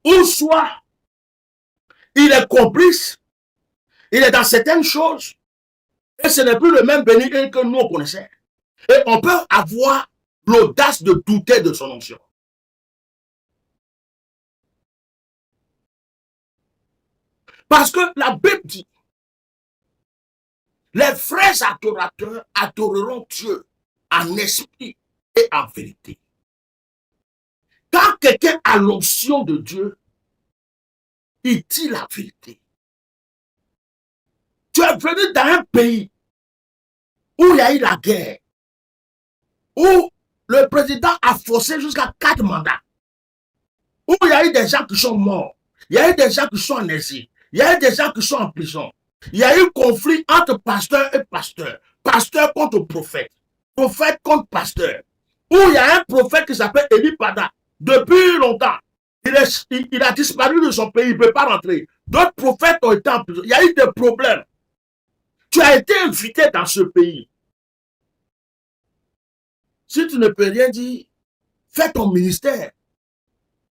ou soit il est complice, il est dans certaines choses, et ce n'est plus le même Béni que nous on connaissait. Et on peut avoir l'audace de douter de son onction. Parce que la Bible dit, les vrais adorateurs adoreront Dieu en esprit et en vérité. Quand quelqu'un a l'onction de Dieu, il dit la vérité. Tu es venu dans un pays où il y a eu la guerre, où le président a forcé jusqu'à 4 mandats, où il y a eu des gens qui sont morts, il y a eu des gens qui sont en exil, il y a eu des gens qui sont en prison, il y a eu conflit entre pasteur et pasteur, pasteur contre prophète, prophète contre pasteur, où il y a un prophète qui s'appelle Eli Pada, depuis longtemps, il a disparu de son pays, il ne peut pas rentrer. D'autres prophètes ont été en prison, il y a eu des problèmes. Tu as été invité dans ce pays. Si tu ne peux rien dire, fais ton ministère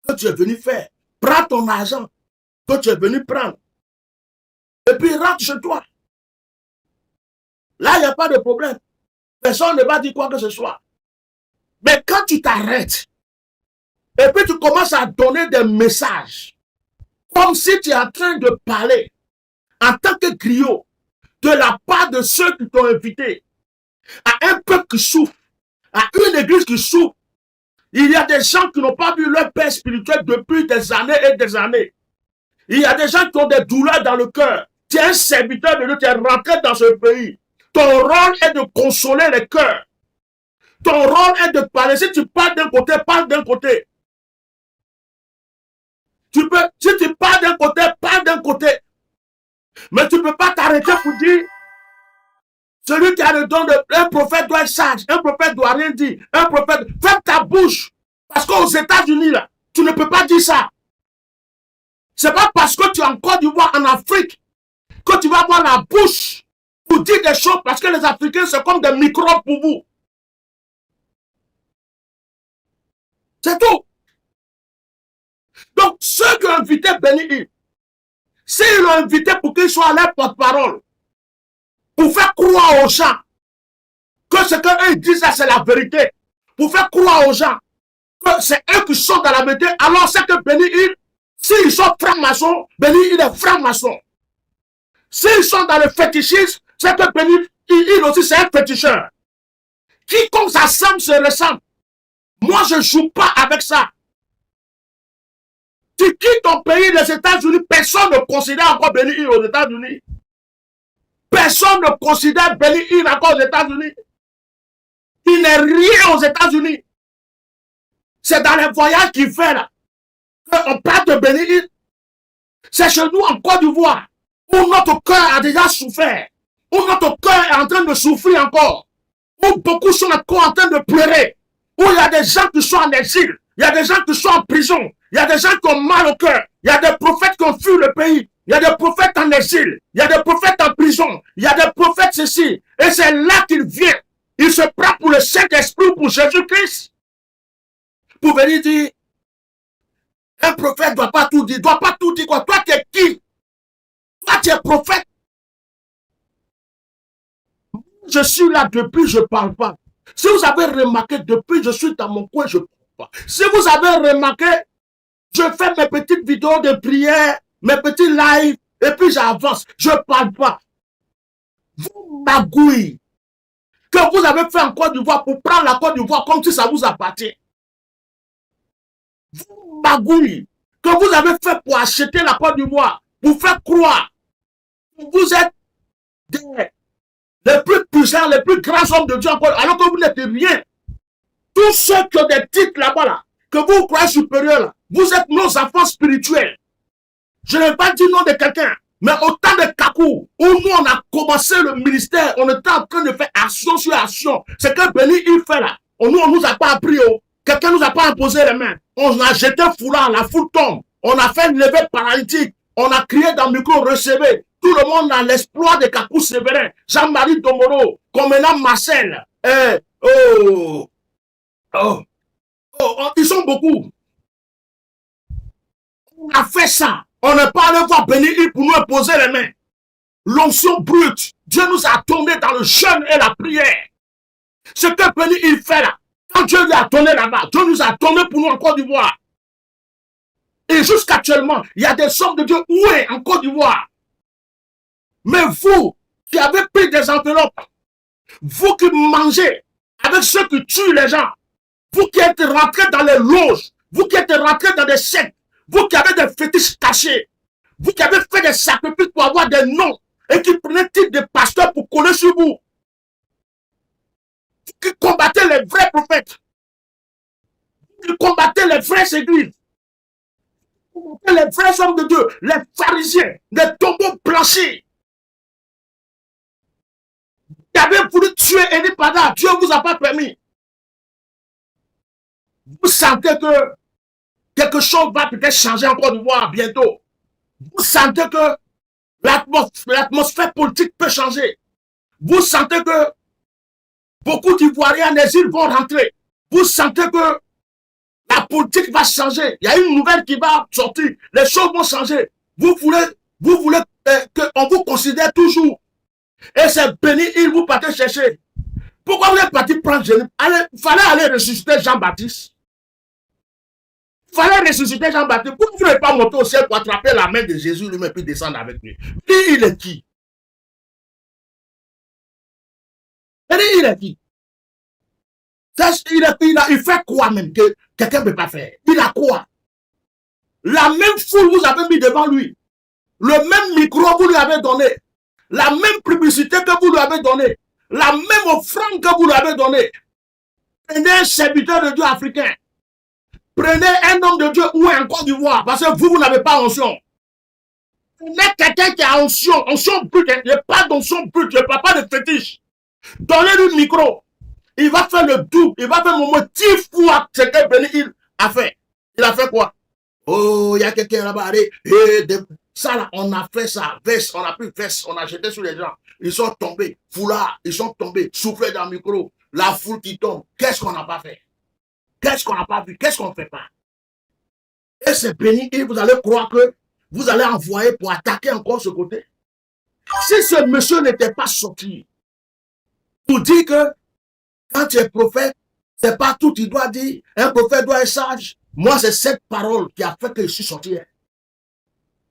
que tu es venu faire. Prends ton argent que tu es venu prendre. Et puis rentre chez toi. Là, il n'y a pas de problème. Personne ne va dire quoi que ce soit. Mais quand tu t'arrêtes, et puis tu commences à donner des messages, comme si tu es en train de parler en tant que griot, de la part de ceux qui t'ont invité, à un peuple qui souffre, à une église qui souffre. Il y a des gens qui n'ont pas vu leur père spirituel depuis des années et des années. Il y a des gens qui ont des douleurs dans le cœur. Tu es un serviteur de Dieu, tu es rentré dans ce pays. Ton rôle est de consoler les cœurs. Ton rôle est de parler. Si tu parles d'un côté, parle d'un côté. Si tu parles d'un côté, parle d'un côté. Mais tu ne peux pas t'arrêter pour dire, celui qui a le don un prophète doit être sage, un prophète doit rien dire, un prophète, ferme ta bouche. Parce qu'aux États-Unis, là, tu ne peux pas dire ça. C'est pas parce que tu es en Côte d'Ivoire, en Afrique, que tu vas avoir la bouche pour dire des choses, parce que les Africains, c'est comme des microbes pour vous. C'est tout. Donc, ceux qui ont invité Béni, s'ils l'ont invité pour qu'il soit leur porte-parole, pour faire croire aux gens que ce qu'eux disent là, c'est la vérité, pour faire croire aux gens que c'est eux qui sont dans la vérité, alors c'est que Béni, s'ils sont francs-maçons, Béni, il est franc-maçon. S'ils sont dans le fétichisme, c'est que Béni, il aussi, c'est un féticheur. Quiconque s'assemble se ressemble. Moi, je ne joue pas avec ça. Tu quittes ton pays, les États-Unis, personne ne considère encore Béni aux États-Unis. Personne ne considère Béni encore aux États-Unis. Il n'est rien aux États-Unis. C'est dans les voyages qu'il fait là. On parle de Béni. C'est chez nous en Côte d'Ivoire où notre cœur a déjà souffert. Où notre cœur est en train de souffrir encore. Où beaucoup sont encore en train de pleurer. Où il y a des gens qui sont en exil. Il y a des gens qui sont en prison. Il y a des gens qui ont mal au cœur. Il y a des prophètes qui ont fui le pays. Il y a des prophètes en exil. Il y a des prophètes en prison. Il y a des prophètes ceci. Et c'est là qu'il vient. Il se prend pour le Saint-Esprit, pour Jésus-Christ. Pour venir dire, un prophète ne doit pas tout dire. Il ne doit pas tout dire quoi. Toi, tu es qui? Toi, tu es prophète. Je suis là depuis, je ne parle pas. Si vous avez remarqué, depuis, je suis dans mon coin, je ne parle pas. Si vous avez remarqué, je fais mes petites vidéos de prière, mes petits lives, et puis j'avance. Je ne parle pas. Vous magouillez que vous avez fait en Côte d'Ivoire pour prendre la Côte d'Ivoire comme si ça vous appartient. Vous magouillez que vous avez fait pour acheter la Côte d'Ivoire, pour faire croire que vous êtes les plus puissants, les plus grands hommes de Dieu encore, alors que vous n'êtes rien. Tous ceux qui ont des titres là-bas, là, que vous croyez supérieurs, là, vous êtes nos enfants spirituels. Je ne vais pas dire nom de quelqu'un, mais autant de Kakou, où nous on a commencé le ministère, on était en train de faire action sur action. C'est que Béni il fait là. Nous, on ne nous a pas appris. Quelqu'un ne nous a pas imposé les mains. On a jeté foulard, la foule tombe. On a fait une levée paralytique. On a crié dans le micro, recevez. Tout le monde a l'exploit de Kakou Séverin, Jean-Marie Domoro, Coménat Marcel. Ils sont beaucoup. On a fait ça. On n'est pas allé voir Béni pour nous imposer les mains. L'onction brute. Dieu nous a tourné dans le jeûne et la prière. Ce que Béni il fait là, quand Dieu lui a tourné là-bas, Dieu nous a tourné pour nous en Côte d'Ivoire. Et jusqu'actuellement, il y a des hommes de Dieu où est en Côte d'Ivoire. Mais vous qui avez pris des enveloppes, vous qui mangez avec ceux qui tuent les gens, vous qui êtes rentrés dans les loges, vous qui êtes rentrés dans des sectes, vous qui avez des fétiches cachés, vous qui avez fait des sacrifices pour avoir des noms et qui prenez le titre de pasteur pour coller sur vous, qui combattez les vrais prophètes, qui combattez les vraies églises, les vrais hommes de Dieu, les pharisiens, les tombeaux blanchis, qui avez voulu tuer Eli Pada, Dieu ne vous a pas permis. Vous sentez que quelque chose va peut-être changer en Côte d'Ivoire bientôt. Vous sentez que l'atmosphère politique peut changer. Vous sentez que beaucoup d'Ivoiriens en exil vont rentrer. Vous sentez que la politique va changer. Il y a une nouvelle qui va sortir. Les choses vont changer. Vous voulez qu'on vous considère toujours. Et c'est béni, il vous partez chercher. Pourquoi vous êtes parti prendre Jésus? Il fallait aller ressusciter Jean-Baptiste. Il fallait ressusciter Jean-Baptiste. Pourquoi vous n'êtes pas monté au ciel pour attraper la main de Jésus lui-même et puis descendre avec lui? Lui, il est qui? Il est qui? Il fait quoi même que quelqu'un ne peut pas faire? Il a quoi? La même foule vous avez mis devant lui. Le même micro vous lui avez donné. La même publicité que vous lui avez donnée. La même offrande que vous lui avez donnée. Prenez un serviteur de Dieu africain. Prenez un homme de Dieu où est en Côte d'Ivoire. Parce que vous n'avez pas onction. Prenez quelqu'un qui a onction. Onction brute. Il n'y a pas d'onction brute. Il n'y a pas de fétiche. Donnez-lui le micro. Il va faire le double. Il va faire mon mot 10 fois ce que Béni il a fait. Il a fait quoi? Oh, il y a quelqu'un là-bas. Ça là, on a fait ça. Veste, on a pris veste, on a jeté sur les gens. Ils sont tombés. Foulard, ils sont tombés. Soufflés dans le micro. La foule qui tombe. Qu'est-ce qu'on n'a pas fait? Qu'est-ce qu'on n'a pas vu? Qu'est-ce qu'on ne fait pas? Et c'est béni. Et vous allez croire que vous allez envoyer pour attaquer encore ce côté. Si ce monsieur n'était pas sorti pour dire que quand tu es prophète, c'est pas tout il doit dire. Un prophète doit être sage. Moi, c'est cette parole qui a fait que je suis sorti.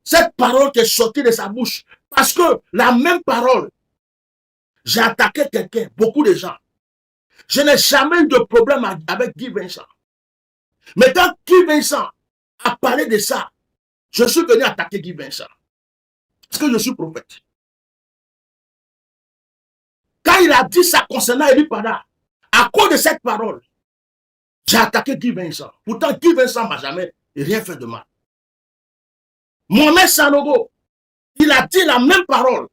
Cette parole qui est sortie de sa bouche. Parce que la même parole, j'ai attaqué quelqu'un, beaucoup de gens. Je n'ai jamais eu de problème avec Guy Vincent. Mais quand Guy Vincent a parlé de ça, je suis venu attaquer Guy Vincent. Parce que je suis prophète. Quand il a dit ça concernant Eli Pada, à cause de cette parole, j'ai attaqué Guy Vincent. Pourtant, Guy Vincent ne m'a jamais rien fait de mal. Mohamed Sanogo, il a dit la même parole.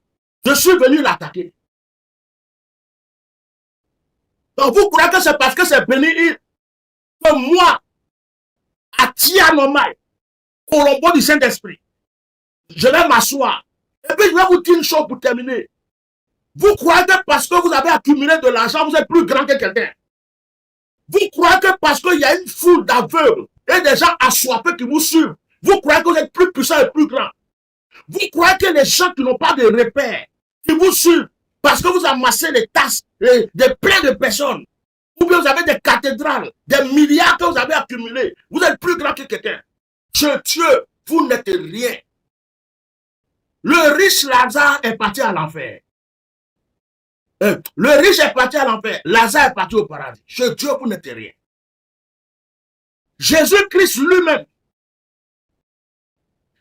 Je suis venu l'attaquer. Donc vous croyez que c'est parce que c'est béni que moi, à Tia Normal, Colombo du Saint-Esprit, je vais m'asseoir. Et puis je vais vous dire une chose pour terminer. Vous croyez que parce que vous avez accumulé de l'argent, vous êtes plus grand que quelqu'un. Vous croyez que parce qu'il y a une foule d'aveugles et des gens assoiffés qui vous suivent, vous croyez que vous êtes plus puissant et plus grand. Vous croyez que les gens qui n'ont pas de repères, qui vous suivent, parce que vous amassez des tasses, des plein de personnes, ou bien vous avez des cathédrales, des milliards que vous avez accumulés, vous êtes plus grand que quelqu'un. Chez Dieu, vous n'êtes rien. Le riche Lazare est parti à l'enfer. Le riche est parti à l'enfer. Lazare est parti au paradis. Chez Dieu, vous n'êtes rien. Jésus-Christ lui-même,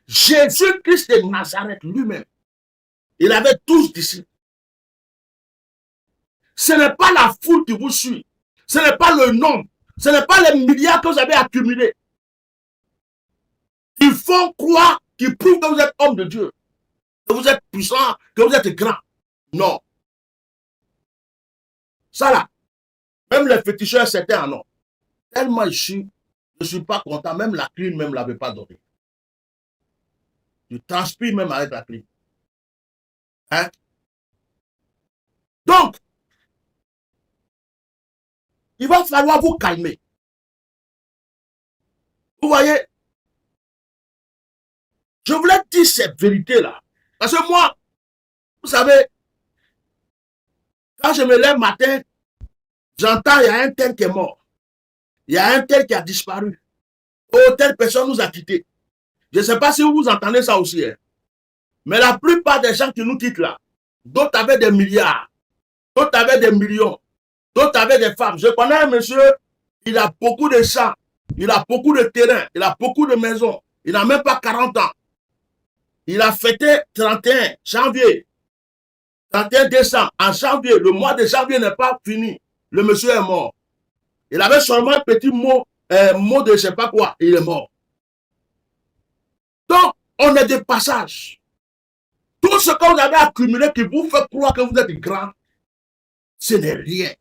Jésus-Christ de Nazareth lui-même, il avait 12 disciples. Ce n'est pas la foule qui vous suit. Ce n'est pas le nombre. Ce n'est pas les milliards que vous avez accumulés. Ils font croire, qu'ils prouvent que vous êtes homme de Dieu, que vous êtes puissant, que vous êtes grand. Non. Ça là, même les féticheurs, c'était un nom. Tellement je ne suis pas content, même la clim même ne l'avait pas donné. Je transpire même avec la clim. Hein? Donc, il va falloir vous calmer. Vous voyez, Je voulais dire cette vérité-là. Parce que moi, vous savez, quand je me lève matin, j'entends il y a un tel qui est mort. Il y a un tel qui a disparu. Oh, telle personne nous a quittés. Je ne sais pas si vous entendez ça aussi. Hein. Mais la plupart des gens qui nous quittent là, d'autres avaient des milliards, d'autres avaient des millions, d'autres avaient des femmes. Je connais un monsieur, il a beaucoup de champs, il a beaucoup de terrains, il a beaucoup de maisons. Il n'a même pas 40 ans. Il a fêté 31 janvier, 31 décembre. En janvier, le mois de janvier n'est pas fini. Le monsieur est mort. Il avait seulement un petit mot de je ne sais pas quoi. Il est mort. Donc, on est des passages. Tout ce que vous avez accumulé qui vous fait croire que vous êtes grand, ce n'est rien.